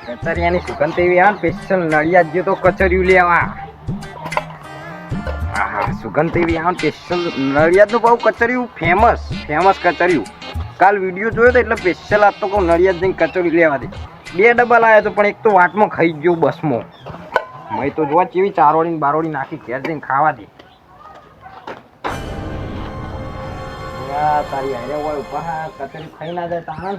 કચરિયાની સુગંધ એવી આવે ને સ્પેશિયલ નડિયાદ જો તો કચરિયું લેવા. હા સુગંધ એવી આવે સ્પેશિયલ નડિયાદનું બહુ કચરિયું ફેમસ કચરિયું. કાલ વિડીયો જોયો તો એટલે સ્પેશિયલ આજ તો કહું નડિયાદ જઈને કચોરી લેવા દે. 2 ડબ્બા લાવ્યા તો પણ એક તો વાટમાં ખાઈ ગયો બસમાં. મેં તો જોવા કેવી ચારોડી બારોડી નાખી ઘેર જઈને ખાવા દે. તારી હારે હોય ઉપર કચોરી ખાઈ ના જાય તાણ.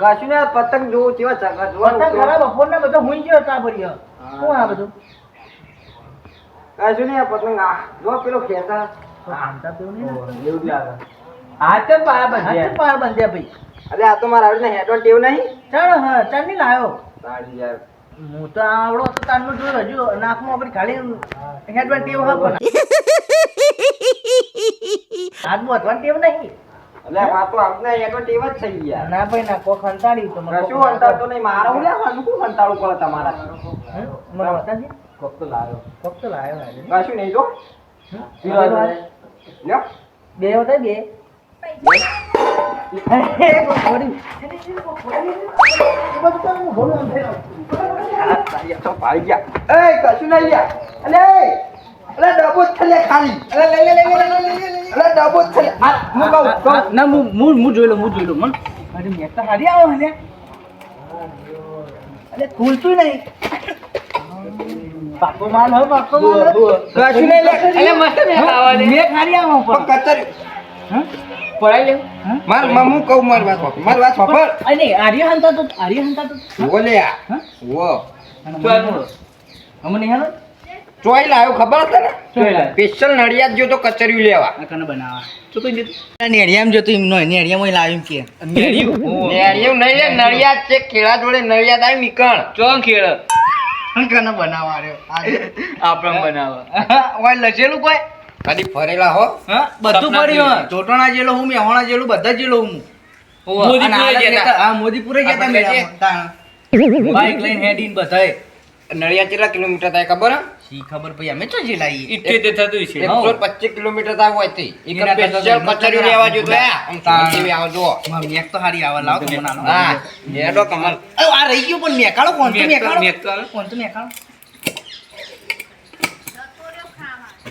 કશું ને પતંગ જોવું કેવા ચગા પતંગ ખરાબ બપોર ને બધો હુઈ ગયો તા ભર્યો. શું આ બધું? કશું ને પતંગ આ જો પેલો ખેતા આમતા તો નહીં એવું જ લાગે. હાથે પાર બંધ્યા ભાઈ. અરે આ તો મારા આવડીને હેડવા ટેવ નહીં. ચાલ હા ચાલ નહીં લાયો. તાળી યાર હું તો આવડો તો તારનું જોયો હજુ નાકમાં આપણી ખાલી હેડવા ટેવ હા પણ હાથમાં વધવાની ટેવ નહીં. અલે આ તો આપણે હેડવા ટેવ જ થઈ ગયા. ના ભાઈ ના કોક હંતાડી તો કશું હંતાડતો નહીં. મારા હું લેવાનું શું હંતાડું પડે તમારા? મને બતાજી કોક તો લાવ્યો. આજે કશું નહીં જો લ્યો બે હતા બે ભાઈ ગયા. એ કશું નહીં લ્યા. અલે અલે ડબ્બો જ ખાલી ખાલી. અલે લઈ લે અલે ડબ્બો જ ખાલી. આ હું કહું ના હું જોઈ લઉં મન અરે મેં તો હારી આવો હલે અરે ખુલતું નહીં પાકો માલ હો પાકો માલ કશું નહીં લે. અલે મસ્ત મેં ખાવા દે મેં ખારી આવો પણ કચર હા પડાઈ લે. માર હું કહું માર વાત ખબર. અરે આર્ય હંતા તો બોલે આ વો અમને હાલો ચોઈ લાવ્યો ખબર હતા ને? ચોઈ લાવ્યો. સ્પેશિયલ નડિયાદ જો તો કચરિયું લેવા. આને બનાવવા તો કઈ દીધું નેડિયામ જો તો એમ નો નેડિયામાં લાવ્યું કે નેડિયું નહીં લે નડિયાદ છે. કેળા જોડે નડિયાદ આવી નીકળ ચોં ખેડ કને બનાવવા રહ્યો આપણે બનાવવા ઓય લખેલું કોઈ કદી ફરેલા હો? હા બધું પડ્યું ચોટણા જેલો હું મેહોણા જેલું બધા જેલો હું મોદીપુરે જતા મેળા બાઈક લઈને હેડીને બધાય નડિયાદ કેટલા કિલોમીટર થાય ખબર હે? શી ખબર ભાઈ અમે તો જેલાઈએ 125 કિલોમીટર થાય હોય તે. એક સ્પેશિયલ કચરિયું લેવા જો તો આમ શાંતિ આવો જો. મેક તો હારી આવા લાવ તો મને હા હેડો કમલ. આ રહી ગયો પણ મેકાળો કોણ તો મેકાળો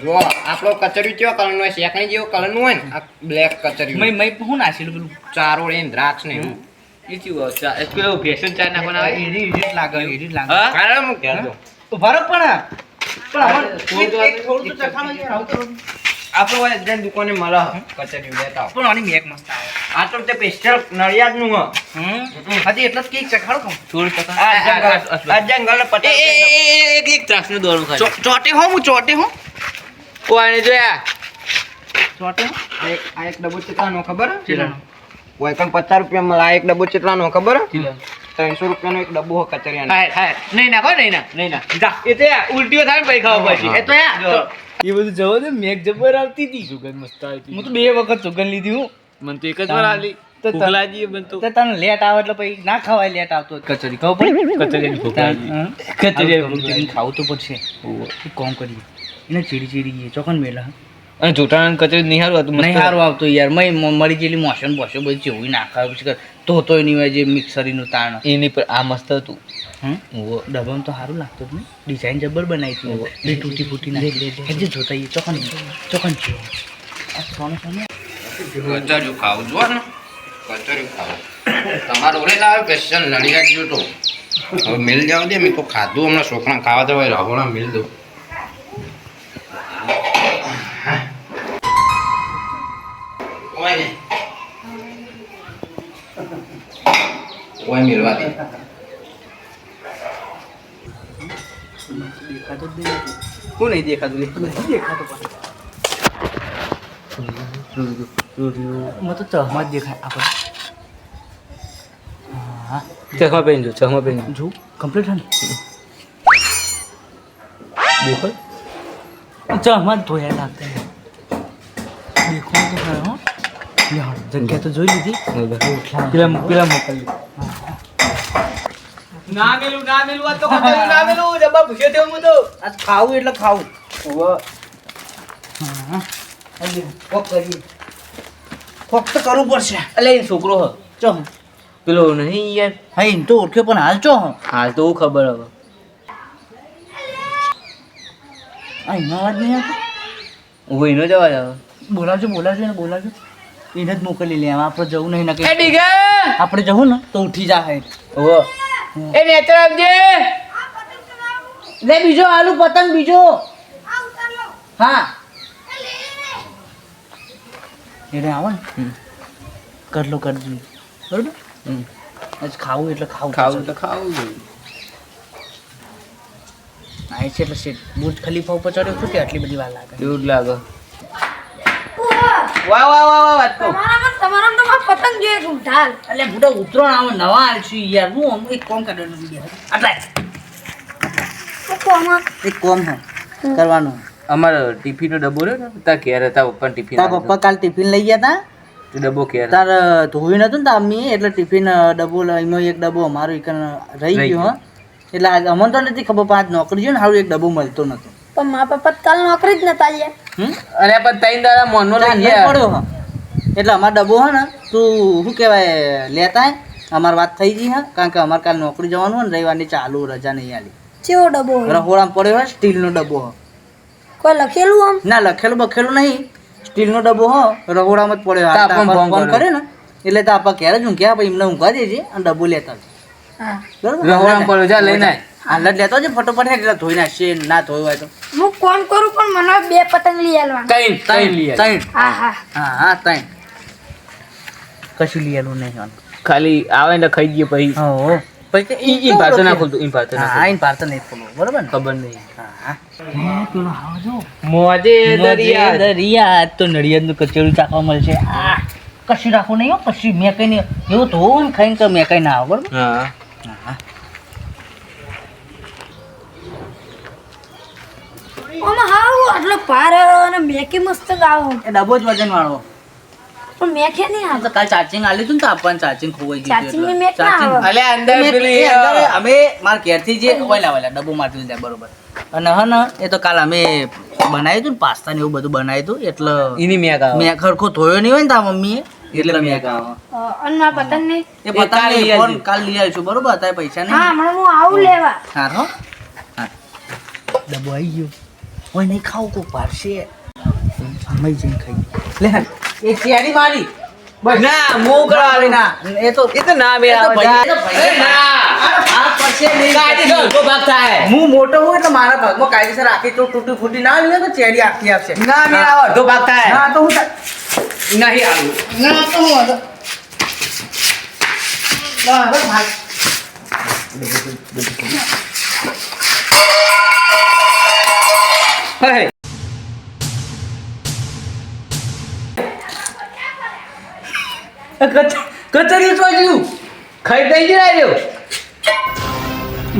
જો આપણો કચરિયું કેવો કલરનો હોય? શેકણી જેવો કલરનું હોય ને આ બ્લેક કચરિયું. મય હું નાખેલું પેલું ચારો રે દ્રાક્ષ ને એવું. એડી લાગે કારણ હું કહેતો ફરક પણ થોડું તો ચખાણો યાર આવું કરો આપણો હોય એકદમ દુકાને મળે કચરિયું લેતા આવો. પણ આની મેક મસ્ત આવે આ તો તે સ્પેશિયલ નડિયાદનું હ. હજી એટલે જ કેક ચખાડો કમ આ જંગલ પટેલ ચોટે હો હું ચોટે હો કોઈને જોયા ચોટે હો આ એક ડબ્બો ચેટલાનો ખબર હે? ચેટલાનો? કોઈ કણ 50 રૂપિયા મળે. આ એક ડબ્બો ચેટલાનો ખબર હે? 300 રૂપિયાનો એક ડબ્બો હે કચરિયાનો. નહીં નાખો નહીં ના એ તો ઉલટીઓ થાય ને પછી ખાવા પછી એ તો એ બધું જવો દે મેક જબર આવતી હતી સુગંધ મસ્ત આવતી. હું તો 2 વખત સુગંધ લીધી હું મને તો એક જ વાર આલી ભૂખલાજી બનતો તો તને લેટ આવે એટલે પછી ના ખવાય લેટ આવતો કચરી ખાવ પડે કચરી ખાવું તો પડશે કોમ કરીએ એને ચીડી ગઈ ચોકન મેલા અને જોટાણ કચરી નહીં સારું હતું નહીં સારું આવતું યાર મરી જેલી મોશન બોશે બધી જેવું નાખાય પછી તો નહીં હોય જે મિક્સરીનું તાણ એની પર આ મસ્ત હતું. ડબ્બામાં તો સારું લાગતું જ ને ડિઝાઇન જબર બનાવી હતી તૂટી ફૂટી નાખી જોતા એ ચોકન છે કચરિયું ખાવું જો ને કચરિયું ખાવું તમારો ઓલે લાવે સ્પેશિયલ નડિયાદ જો તો હવે મિલ જાવ દે. મેં તો ખાધું હમણાં છોકરા ખાવા તો હોય હમણાં મિલ દો. કોઈ મિલવા દે. દેખાતો જ નહીં શું નહીં દેખાતું દેખાતો તો ચહમાં જ દેખાય આપણે હા ચશ્મા પહેરી જો કમ્પ્લીટ હા દેખો ચહમાં જ ધોયા લાગતા દેખો તો ખરા હો જગ્યા તો જોઈ લીધી પેલા મોકલી ના મેલું આ તો કચોરી ના મેલું ડબ્બા ભૂસ્યો થયો હું તો આજ ખાવું એટલે ખાવું ઓવો હા આજે કોક કરીએ કોક તો કરવું પડશે અલે એ છોકરો હ ચો પેલો નહીં યાર હા એમ તો ઓળખ્યો પણ હાલ ચો હાલ તો ખબર હવે આ એનો અવાજ નહીં આવતો હું એનો જવા જાવ બોલાવજો એને જ મોકલી લે આપણે જવું નહીં એ નકે ડીગા આપણે જવું ને તો ઉઠી જાય ઓવો એ નેત્ર આવજે લે બીજો આલુ પતંગ બીજો હા એને આવો ને કરલો કરજો બરોબર આજ ખાવું એટલે ખાવું તો ખાવું જોઈએ આય છે એટલે શેઠ બુર્જ ખલીફા ઉપર ચડ્યો છું કે આટલી બધી વાર લાગે દૂધ લાગે વાહ વાત તો તમારા પતંગ જોઈએ છું ઢાલ એટલે મોટો ઉતરણ આવે નવા આલ છું યાર હું આમ એક કોમ કરવાનું નથી આટલા એક કોમ હે કરવાનું અમારો ટિફિનનો ડબ્બો રહ્યો ને તાર ઘેર હતા પપ્પા ટિફિન તાર પપ્પા કાલ ટિફિન લઈ ગયા તા તો ડબ્બો ઘેર તાર ધોયું નતું ને તાર અમ્મી એટલે ટિફિન ડબ્બો એમાં એક ડબ્બો અમારો એક રહી ગયો હા એટલે અમને તો નથી ખબર પણ આજ નોકરી છે ને સારું એક ડબ્બો મળતો નતો પણ મારા પપ્પા તો કાલ નોકરી જ નતા ગયા અરે પણ તઈ દાડા મોનો લઈ નહીં ગયા પડ્યો હા એટલે અમારો ડબ્બો હે ને તું શું કહેવાય લેતા હે અમારી વાત થઈ ગઈ હા કારણ કે અમારે કાલ નોકરી જવાનું હોય ને રવિવારની ચાલુ રજા નહીં આલી ચેવો ડબ્બો હોય? રહોડામાં પડ્યો હોય સ્ટીલનો ડબ્બો હો કોઈ લખેલું આમ ના લખેલું બખેલું નહીં સ્ટીલનો ડબ્બો હો રહોડામાં જ પડ્યો તો આપણને ફોન ફોન કર્યો. કરે ને એટલે તો આપણે ઘેર જ ઊંઘ્યા પછી એમને ઊંઘવા દેજે અને ડબ્બો લેતા આવજે. હા બરોબર રહોડામાં પડ્યો જા લઈને આય. હાલ જ લેતો છે ફટોફટ એટલે ધોઈ નાખશે ના ધોયું હોય તો હું કોમ કરું પણ મને બે પતંગ લઈ આલવાના તઈ લઈ આય. ત્રણ હા હા હા ત્રણ કશું લઈ આલું નહીં ખાલી આવે ને ખાઈ ગયો પછી હો પછી ઈ ભાતો ના ખોલતું ઈ ભાતો ના હા આઈને પારતો નહીં ખોલવું બરોબર ને ખબર નહીં હા પેલો હાવ જો મોજે દરિયા દરિયા તો નડિયાદનું કચેરું ચાખવા મળશે આ કશું રાખવું નહીં હો પછી મેં કઈ નહીં એવું ધોવું ને ખાઈને તો મેં કઈ ના આવે બરોબર હા હા આમાં હાવ આટલો ભાર અને મેકે મસ્ત ગાવો એ ડબ્બો જ વજન વાળો પણ મેકે નહીં આ આવે તો કાલ ચાર્જિંગ આલ્યું હતું ને તો આપણને ચાર્જિંગ ખોવાઈ ગયું ચાર્જિંગ ની મેક ના આવે અલે અંદર પેલી અમે મારા ઘેરથી જે ઓલા ડબ્બો મારતી લીધા બરોબર અને હા ને એ તો કાલ અમે બનાવ્યું હતું ને પાસ્તા ને એવું બધું બનાવ્યું હતું એટલે ઈની મેક આવે મેં ખરખો ધોયો નહીં હોય ને તા મમ્મીએ એટલે મેં આવે અને મારા પતંગ નહીં એ પતંગ કાલ લઈ નહીં, ફોન આવજો. કાલ લઈ આવીશું બરોબર અત્યારે પૈસા હા નહીં હમણાં હું આવું લેવા હા હો હા ડબ્બો આવી ગયો ઓય નહીં ખાવું કોઈ પારશે અમે જઈને ખાઈ લે એ ચેરી મારી ના મો કરાવે ના એ તો એ તો ના બે એ તો આવે ભાઈ- એ તો ભાઈ- એ ના આ પડશે નહીં. કાયદેસર ઉભો ભાગ થાય હું મોટો હું એટલે મારા ભાગમાં કાયદેસર આખી તો તૂટી ફૂટી ના લે તો ચેરી આખી આપશે ના બે આવે અડધો ભાગ થાય ના તો હું નહીં આવું ના તો હું હતો બસ ભાઈ હે કચરી ચોજ્યું ખાઈ દઈ ગયો રહ્યો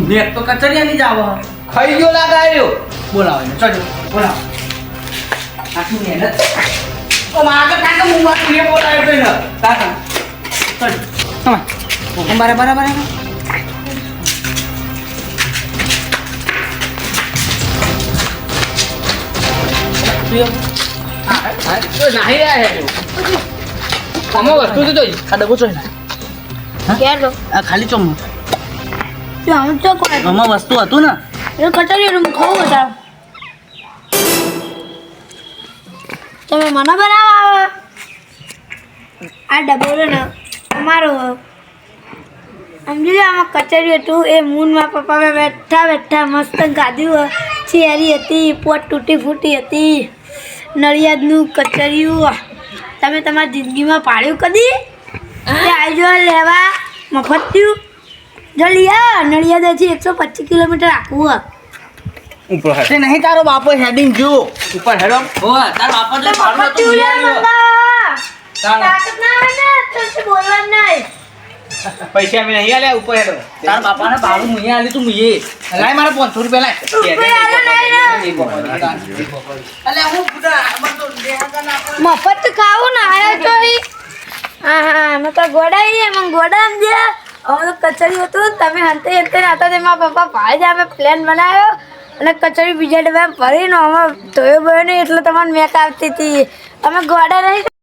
મેં તો કચરિયાની જ આવે ખાઈ ગયો લાગે રહ્યો બોલાવો એને ચોજ્યું બોલાવો આટલી મહેનત ઓ માગર કાકા હું વાત ને બોલાવ્યો તો ને કાકા ચોજ્યું તમા બરાબર નહીં આવ્યો આમાં વસ્તુ તો જોઈ આ ડબ્બો ચોય ક્યાં તો આ ખાલી ચોમ તો આમ તો કોઈ આમાં વસ્તુ હતું ને એ કચોરી હું ખાવું બતાવ તમે મને બનાવવા આવે આ ડબ્બો છે ને અમારો સમજી લો આમાં કચોરી હતું એ મૂનમાં પપ્પા બેઠા બેઠા મસ્ત ગાધ્યું ચેરી હતી પોટ તૂટી ફૂટી હતી નડિયાદનું કચરિયું તમે તમારી જિંદગીમાં પાડ્યું કદી તે આવજો લેવા મફત થયું જો લિયા નડિયાદથી 125 કિલોમીટર આખું ઉપર હેડ તે નહીં તારો બાપો હેડિંગ જો ઉપર હેડો ઓ તાર બાપો તો મફત ભાડું થયું લે નતું મંગા તાર તાકાત ના આવે ને તો શું બોલવાનું નહીં પૈસા અમે નહીં આલ્યા ઉપર હેડો તાર બાપાને ભાડું મુએ આલી તું મુએ લાય મારા 500 રૂપિયા લાય રૂપિયા આલ્યા નહીં ને. અલે હું બુડા મત તો દેહાતા ના પડે. મફત ખાવું ને આયો તો ઈ હા હા અમે તો ગોડાઈએ મને ગોડામ દે અમે તો કચરી હતું તમે હંતે હંતે હતા તે મારા પપ્પા ભાઈ જ અમે પ્લાન બનાવ્યો અને કચરી બીજા ડબ્બા ભરીને અમે ધોયો બોયો નહીં એટલે તમારે મેક આવતી હતી અમે ગોડા નહીં